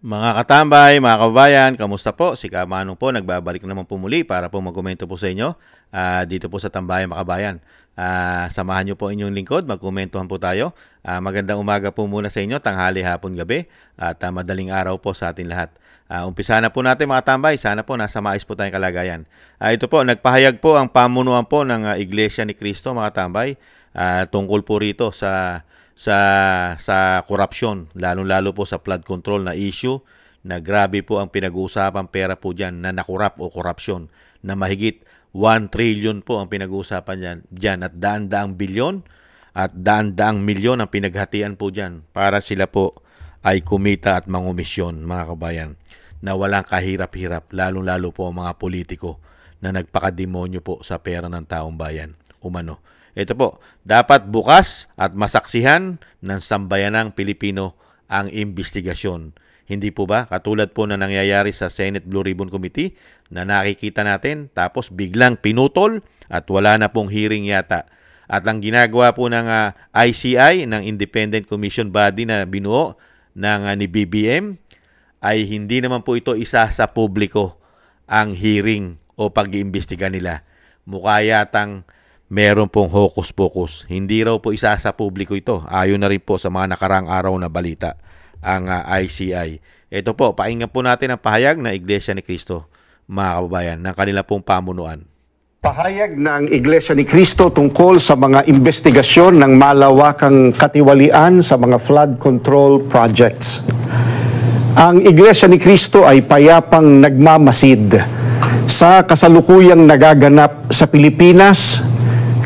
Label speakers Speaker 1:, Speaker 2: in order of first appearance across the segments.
Speaker 1: Mga katambay, mga kababayan, kamusta po? Si Kamanong po, nagbabalik naman po muli para po magkomento po sa inyo dito po sa Tambayan Makabayan. Samahan niyo po inyong lingkod, magkomentuhan po tayo. Magandang umaga po muna sa inyo, tanghali, hapon, gabi at madaling araw po sa atin lahat. Umpisa na po natin mga tambay, sana po nasa maayos po tayong kalagayan. Ito po, nagpahayag po ang pamunuan po ng Iglesia ni Cristo mga tambay tungkol po rito sa korupsyon, lalong-lalo po sa flood control na issue na grabe po ang pinag-uusapang pera po dyan na nakurap o korupsyon na mahigit 1 trillion po ang pinag-uusapan dyan at daan-daang bilyon at daan-daang milyon ang pinaghatian po dyan para sila po ay kumita at mangumisyon mga kabayan na walang kahirap-hirap, lalong-lalo po ang mga politiko na nagpakademonyo po sa pera ng taong bayan umano. Ito po, dapat bukas at masaksihan ng sambayanang Pilipino ang investigasyon. Hindi po ba? Katulad po na nangyayari sa Senate Blue Ribbon Committee na nakikita natin tapos biglang pinutol at wala na pong hearing yata. At ang ginagawa po ng ICI, ng Independent Commission Body na binuo ng ni BBM, ay hindi naman po ito isa sa publiko ang hearing o pag-iimbestiga nila. Mukha yatang meron pong hocus-pocus. Hindi raw po isa sa publiko ito. Ayon na rin po sa mga nakarang araw na balita ang ICI. Ito po, pakinggan po natin ang pahayag ng Iglesia ni Cristo, mga kababayan, ng kanila pong pamunuan.
Speaker 2: Pahayag ng Iglesia ni Cristo tungkol sa mga investigasyon ng malawakang katiwalian sa mga flood control projects. Ang Iglesia ni Cristo ay payapang nagmamasid sa kasalukuyang nagaganap sa Pilipinas.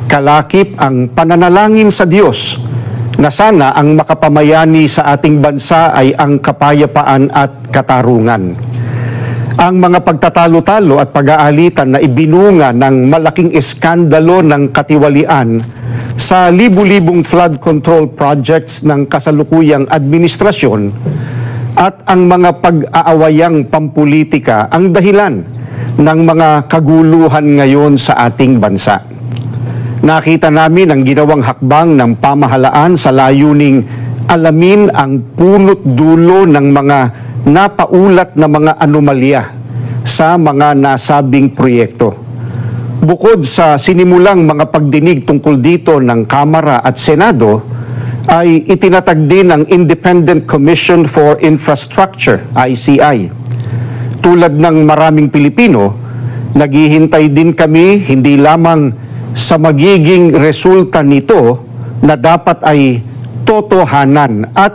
Speaker 2: Kalakip ang pananalangin sa Diyos na sana ang makapamayani sa ating bansa ay ang kapayapaan at katarungan. Ang mga pagtatalo-talo at pag-aalitan na ibinunga ng malaking eskandalo ng katiwalian sa libu-libong flood control projects ng kasalukuyang administrasyon at ang mga pag-aawayang pampulitika ang dahilan ng mga kaguluhan ngayon sa ating bansa. Nakita namin ang ginawang hakbang ng pamahalaan sa layuning alamin ang punot dulo ng mga napaulat na mga anomalya sa mga nasabing proyekto. Bukod sa sinimulang mga pagdinig tungkol dito ng Kamara at Senado, ay itinatag din ang Independent Commission for Infrastructure, ICI. Tulad ng maraming Pilipino, naghihintay din kami hindi lamang sa magiging resulta nito na dapat ay totohanan at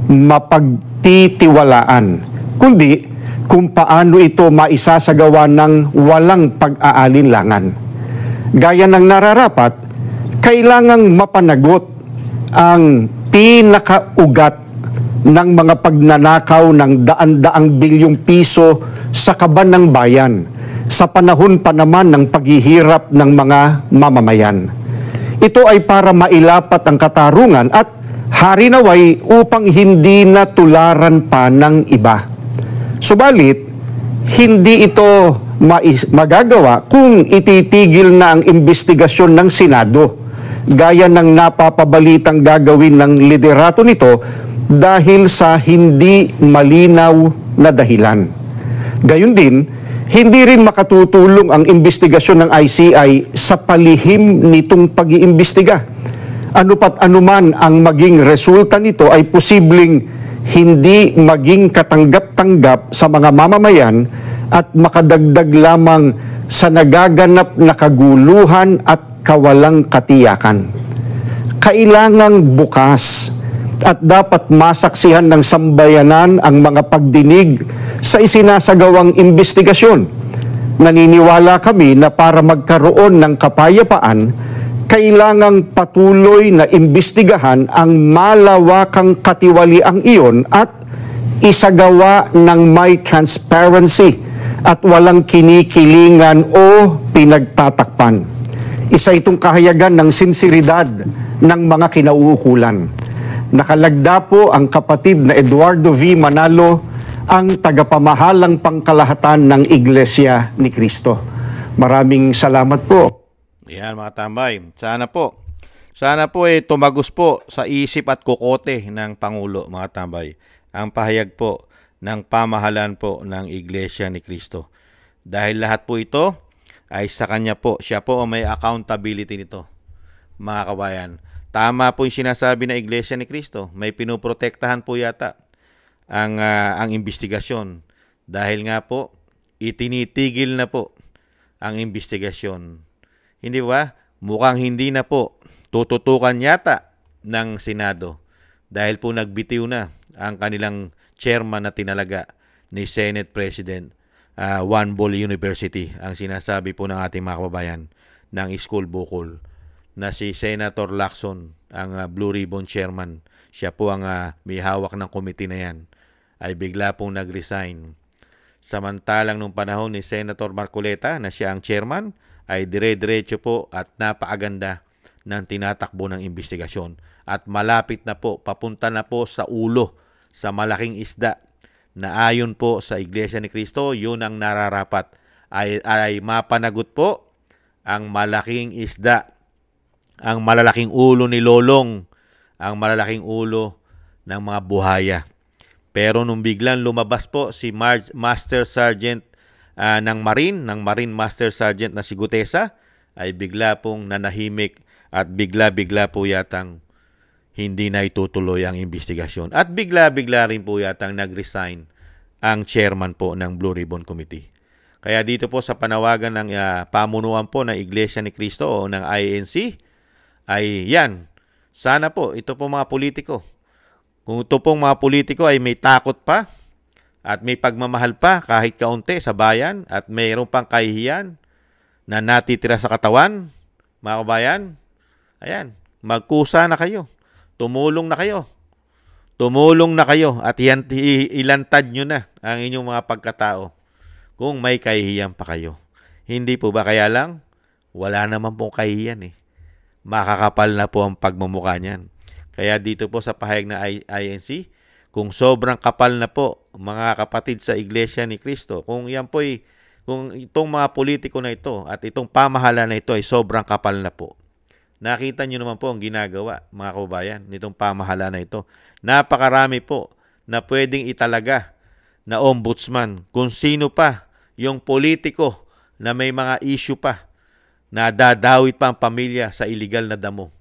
Speaker 2: mapagtitiwalaan, kundi kung paano ito maisasagawa ng walang pag-aalinlangan. Gaya ng nararapat, kailangang mapanagot ang pinakaugat ng mga pagnanakaw ng daan-daang bilyong piso sa kaban ng bayan sa panahon pa naman ng paghihirap ng mga mamamayan. Ito ay para mailapat ang katarungan at harinaway upang hindi na tularan pa ng iba. Subalit, hindi ito magagawa kung ititigil na ang investigasyon ng Senado, gaya ng napapabalitang gagawin ng liderato nito dahil sa hindi malinaw na dahilan. Gayun din, hindi rin makatutulong ang investigasyon ng ICI sa palihim nitong pag-iimbestiga. Ano pat anuman ang maging resulta nito ay posibleng hindi maging katanggap-tanggap sa mga mamamayan at makadagdag lamang sa nagaganap na kaguluhan at kawalang katiyakan. Kailangang bukas at dapat masaksihan ng sambayanan ang mga pagdinig sa isinasagawang investigasyon. Naniniwala kami na para magkaroon ng kapayapaan, kailangang patuloy na imbestigahan ang malawakang katiwaliang iyon at isagawa ng may transparency at walang kinikilingan o pinagtatakpan. Isa itong kahayagan ng sinseridad ng mga kinauukulan. Nakalagda po ang kapatid na Eduardo V. Manalo, ang tagapamahalang pangkalahatan ng Iglesia ni Cristo. Maraming salamat po.
Speaker 1: Yan mga tambay. Sana po tumagos po sa isip at kokote ng Pangulo mga tambay. Ang pahayag po ng pamahalaan po ng Iglesia ni Cristo. Dahil lahat po ito ay sa Kanya po. Siya po ang may accountability nito, mga kabayan. Tama po yung sinasabi ng Iglesia ni Cristo. May pinoprotektahan po yata ang investigasyon. Dahil nga po, itinitigil na po ang investigasyon. Hindi ba? Mukhang hindi na po tututukan yata ng Senado dahil po nagbitiw na ang kanilang chairman na tinalaga ni Senate President Juan Bol University, ang sinasabi po ng ating mga kababayan ng School Bukol, na si Senator Lacson, ang Blue Ribbon Chairman. Siya po ang may hawak ng committee na yan, ay bigla pong nag-resign. Samantalang nung panahon ni Senator Marcoleta na siya ang chairman, ay dire-diretso po at napakaganda ng tinatakbo ng investigasyon. At malapit na po, papunta na po sa ulo, sa malaking isda, na ayon po sa Iglesia ni Cristo, yun ang nararapat. Ay mapanagot po ang malaking isda, ang malalaking ulo ni Lolong, ang malalaking ulo ng mga buhaya. Pero nung biglang lumabas po si Master Sergeant ng Marine Master Sergeant na si Gutesa, ay bigla pong nanahimik at bigla-bigla po yatang hindi na itutuloy ang investigasyon. At bigla-bigla rin po yatang nag-resign ang chairman po ng Blue Ribbon Committee. Kaya dito po sa panawagan ng pamunuan po ng Iglesia ni Cristo o ng INC, ay yan, sana po ito po mga politiko. Kung ito pong mga politiko ay may takot pa at may pagmamahal pa kahit kaunti sa bayan at mayroon pang kahihiyan na natitira sa katawan, mga kabayan, ayan, magkusa na kayo. Tumulong na kayo. Tumulong na kayo at ilantad nyo na ang inyong mga pagkatao kung may kahihiyan pa kayo. Hindi po ba kaya lang? Wala naman pong kahihiyan eh. Makakapal na po ang pagmumukha niyan. Kaya dito po sa pahayag na INC, kung sobrang kapal na po mga kapatid sa Iglesia ni Cristo, kung yan po kung itong mga politiko na ito at itong pamahalaan na ito ay sobrang kapal na po. Nakita nyo naman po ang ginagawa, mga kababayan, nitong pamahalaan na ito. Napakarami po na pwedeng italaga na ombudsman kung sino pa yung politiko na may mga issue pa na dadawit pa ang pamilya sa illegal na damo.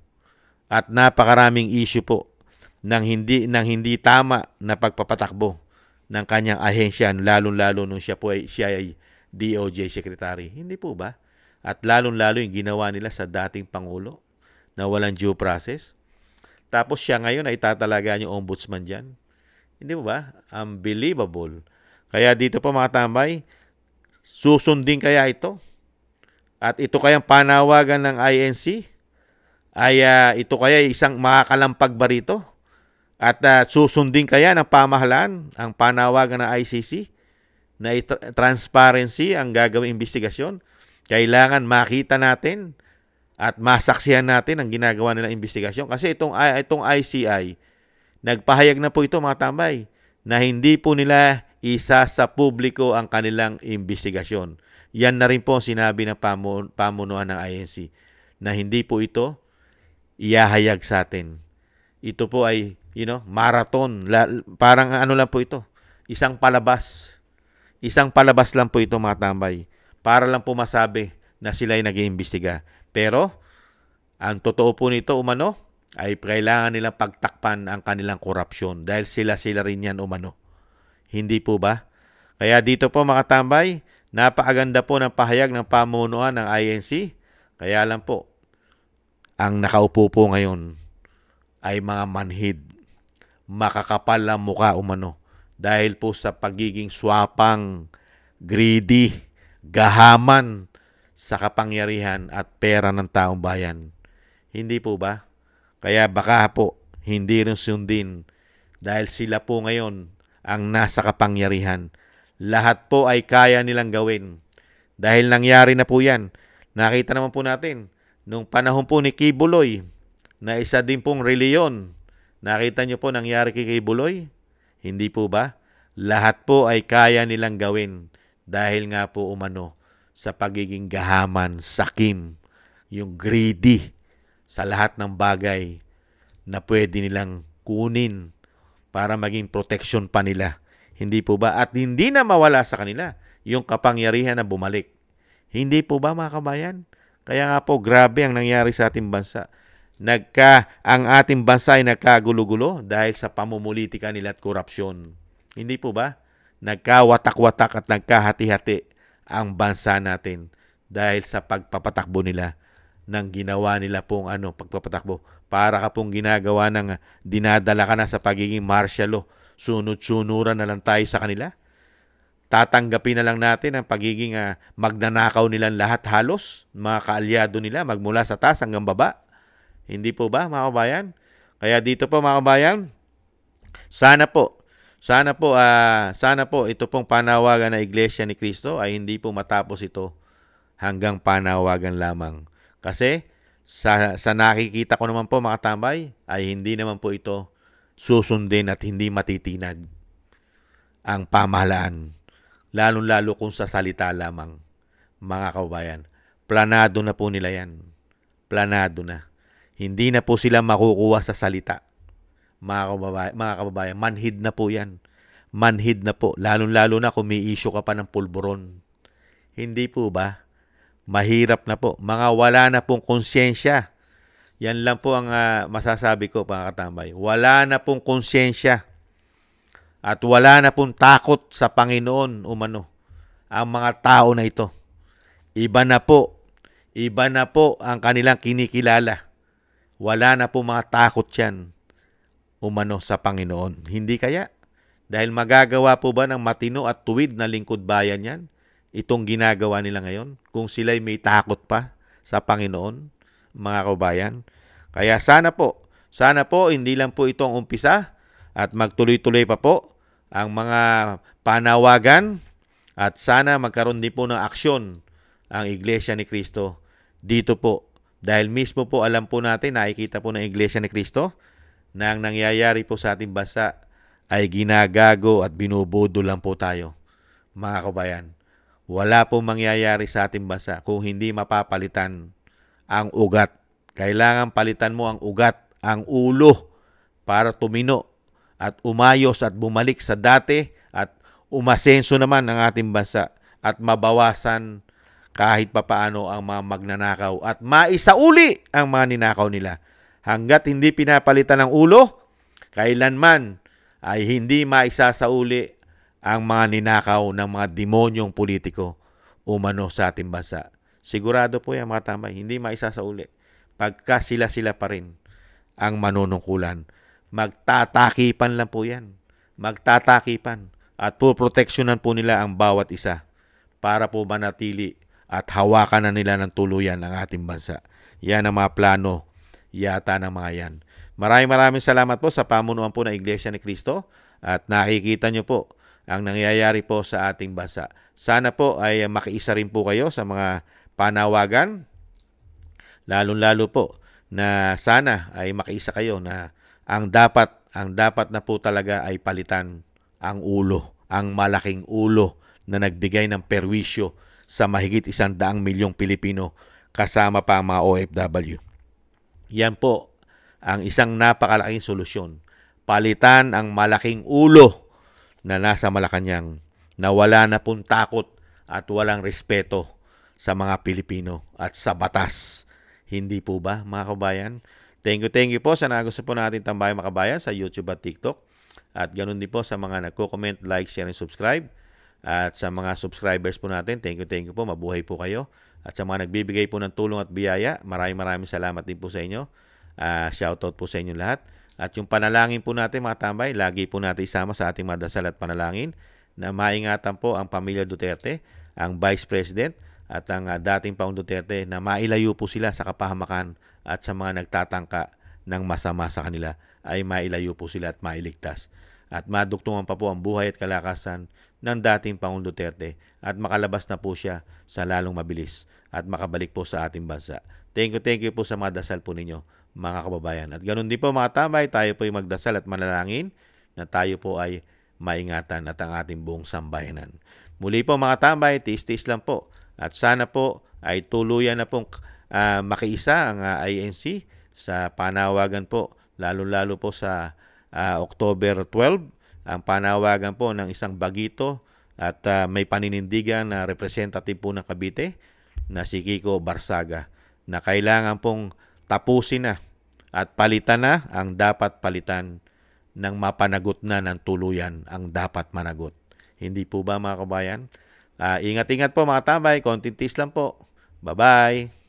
Speaker 1: At napakaraming issue po ng hindi tama na pagpapatakbo ng kanyang ahensya, lalong-lalo nung siya ay DOJ Secretary. Hindi po ba? At lalong-lalo yung ginawa nila sa dating Pangulo na walang due process. Tapos siya ngayon ay tatalaga yung ombudsman dyan. Hindi po ba? Unbelievable. Kaya dito po mga tambay, susundin kaya ito? At ito kayang panawagan ng INC? Ay ito kaya isang makakalampag ba rito? At susundin kaya ng pamahalaan ang panawagan ng ICC na transparency ang gagawing investigasyon? Kailangan makita natin at masaksihan natin ang ginagawa nilang investigasyon. Kasi itong ICI, nagpahayag na po ito mga tambay, na hindi po nila isa sa publiko ang kanilang investigasyon. Yan na rin po sinabi ng pamunuan ng INC, na hindi po ito iahayag sa atin. Ito po ay, marathon. Parang ano lang po ito, isang palabas. Isang palabas lang po ito mga tambay, para lang po masabi na sila ay nag-iimbestiga. Pero, ang totoo po nito umano, ay kailangan nilang pagtakpan ang kanilang korupsyon dahil sila rin yan umano. Hindi po ba? Kaya dito po mga tambay, napakaganda po ng pahayag ng pamunuan ng INC. Kaya lang po, ang nakaupo po ngayon ay mga manhid, makakapal ang muka umano dahil po sa pagiging swapang, greedy, gahaman sa kapangyarihan at pera ng taong bayan. Hindi po ba? Kaya baka po hindi rin sundin dahil sila po ngayon ang nasa kapangyarihan. Lahat po ay kaya nilang gawin. Dahil nangyari na po yan. Nakita naman po natin nung panahon po ni Kibuloy na isa din pong reliyon. Nakita nyo po nangyari kay Kibuloy? Hindi po ba? Lahat po ay kaya nilang gawin dahil nga po umano sa pagiging gahaman, sakim, yung greedy sa lahat ng bagay na pwede nilang kunin para maging protection pa nila. Hindi po ba? At hindi na mawala sa kanila yung kapangyarihan na bumalik. Hindi po ba, mga kabayan? Kaya nga po, grabe ang nangyari sa ating bansa. Ang ating bansa ay nagkagulo-gulo dahil sa pamumulitika nila at korupsyon. Hindi po ba? Nagkawatak-watak at nagkahati-hati ang bansa natin dahil sa pagpapatakbo nila ng ginawa nila pong pagpapatakbo. Para ka pong ginagawa ng dinadala ka na sa pagiging martial law. Sunod-sunuran na lang tayo sa kanila. Tatanggapin na lang natin ang pagiging magnanakaw nilang lahat halos, mga kaalyado nila, magmula sa taas hanggang baba. Hindi po ba, mga kabayan? Kaya dito po, mga kabayan, sana po ito pong panawagan ng Iglesia ni Cristo ay hindi po matapos ito hanggang panawagan lamang. Kasi sa nakikita ko naman po, mga tambay, ay hindi naman po ito susundin at hindi matitinag ang pamahalaan. Lalong-lalo kung sa salita lamang, mga kababayan. Planado na po nila yan. Planado na. Hindi na po sila makukuha sa salita. Mga kababayan, manhid na po yan. Manhid na po. Lalong-lalo na kung may issue ka pa ng pulburon. Hindi po ba? Mahirap na po. Mga wala na pong konsyensya. Yan lang po ang masasabi ko, mga katambay. Wala na pong konsyensya. At wala na pong takot sa Panginoon ang mga tao na ito. Iba na po ang kanilang kinikilala. Wala na pong mga takot yan sa Panginoon. Hindi kaya? Dahil magagawa po ba ng matino at tuwid na lingkod bayan yan? Itong ginagawa nila ngayon? Kung sila'y may takot pa sa Panginoon, mga kabayan. Kaya sana po hindi lang po ito ang umpisa at magtuloy-tuloy pa po ang mga panawagan at sana magkaroon din po ng aksyon ang Iglesia ni Cristo dito po. Dahil mismo po alam po natin, nakikita po ng Iglesia ni Cristo na ang nangyayari po sa ating bansa ay ginagago at binubodo lang po tayo. Mga kabayan, wala po mangyayari sa ating bansa kung hindi mapapalitan ang ugat. Kailangan palitan mo ang ugat, ang ulo, para tumino at umayos at bumalik sa dati at umasenso naman ang ating bansa at mabawasan kahit papaano ang mga magnanakaw at maisauli ang mga ninakaw nila. Hanggat hindi pinapalitan ang ulo, kailanman ay hindi maisasauli ang mga ninakaw ng mga demonyong politiko sa ating bansa. Sigurado po yan, mga tambay, hindi maisasauli. Pagka sila pa rin ang manunungkulan. Magtatakipan lang po yan. Magtatakipan. At puproteksyonan po nila ang bawat isa para po manatili at hawakan na nila ng tuluyan ang ating bansa. Yan ang mga plano yata ng mga yan. Maraming salamat po sa pamunuan po ng Iglesia ni Cristo at nakikita nyo po ang nangyayari po sa ating bansa. Sana po ay makiisa rin po kayo sa mga panawagan. Lalong-lalo po na sana ay makiisa kayo na ang dapat na po talaga ay palitan ang ulo, ang malaking ulo na nagbigay ng perwisyo sa mahigit 100 milyong Pilipino kasama pa ang mga OFW. Yan po ang isang napakalaking solusyon. Palitan ang malaking ulo na nasa Malacanang na wala na pong takot at walang respeto sa mga Pilipino at sa batas. Hindi po ba, mga kabayan? Thank you po sa nagusto po natin tambayang mga kabayan sa YouTube at TikTok. At ganun din po sa mga nagko-comment, like, share, and subscribe. At sa mga subscribers po natin, thank you po. Mabuhay po kayo. At sa mga nagbibigay po ng tulong at biyaya, maraming salamat din po sa inyo. Shoutout po sa inyo lahat. At yung panalangin po natin, mga tambay, lagi po natin isama sa ating mga dasal at panalangin na maingatan po ang pamilya Duterte, ang Vice President, at ang dating Pangulong Duterte na mailayo po sila sa kapahamakan at sa mga nagtatangka ng masama sa kanila ay mailayo po sila at mailigtas. At madugtungan pa po ang buhay at kalakasan ng dating Pangulong Duterte at makalabas na po siya sa lalong mabilis at makabalik po sa ating bansa. Thank you po sa mga dasal po ninyo, mga kababayan. At ganun din po, mga tambay, tayo po ay magdasal at manalangin na tayo po ay maingatan at ang ating buong sambayanan. Muli po, mga tambay, tiis-tiis lang po. At sana po ay tuluyan na pong makiisa ang INC sa panawagan po, lalo-lalo po sa October 12 ang panawagan po ng isang bagito at may paninindigan na representative po ng Cavite na si Kiko Barsaga na kailangan pong tapusin na at palitan na ang dapat palitan ng mapanagot na ng tuluyan ang dapat managot. Hindi po ba mga kabayan? Ingat-ingat po mga tambay, konting tiis lang po. Bye-bye!